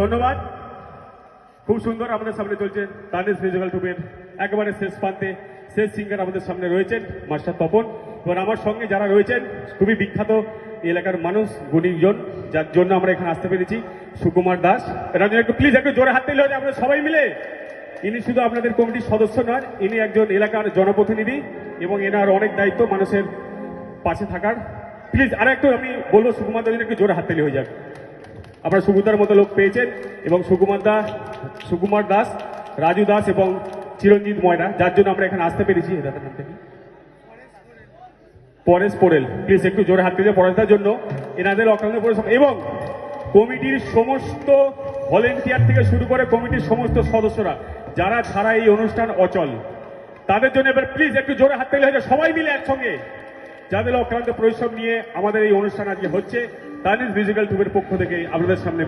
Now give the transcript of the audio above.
ধন্যবাদ। খুব সুন্দর আমাদের সামনে চলছে তানিজ মিউজিক্যাল ট্রুপের একেবারে শেষ প্রান্তে শেষ সিঙ্গার আমাদের সামনে রয়েছেন মাস্টার তপন। এবার আমার সঙ্গে যারা রয়েছেন খুবই বিখ্যাত এলাকার মানুষ গুণীজন, যার জন্য আমরা এখানে আসতে পেরেছি, সুকুমার দাস। এরা একটু প্লিজ একটু জোরে হাত দিলে হয় আমরা সবাই মিলে। ইনি শুধু আপনাদের কমিটির সদস্য নয়, ইনি একজন এলাকার জনপ্রতিনিধি এবং এনার অনেক দায়িত্ব মানুষের পাশে থাকার। প্লিজ আর একটু আমি বলবো সুকুমার দাস একটু জোরে হাত দিলে হয়ে যাক। আপনারা সুকুমার মতো লোক পেয়েছেন এবং সুকুমার দাস, রাজু দাস এবং চিরঞ্জিত ময়রা, যার জন্য আমরা এখানে আসতে পেরেছি। দাদার নাম থেকে পরেশ পোরেল, প্লিজ একটু জোরে হাত দিয়ে পরেশদার জন্য এনাদের অক্লান্ত পরিশ্রম এবং কমিটির সমস্ত ভলেন্টিয়ার থেকে শুরু করে কমিটির সমস্ত সদস্যরা যারা ছাড়া এই অনুষ্ঠান অচল, তাদের জন্য এবার প্লিজ একটু জোরে হাত দিলে হয়ে যায় সবাই মিলে একসঙ্গে, যাদের অক্লান্ত পরিশ্রম নিয়ে আমাদের এই অনুষ্ঠান আজকে হচ্ছে তানিজ মিউজিক্যাল ট্রুপের পক্ষ থেকে আপনাদের সামনে।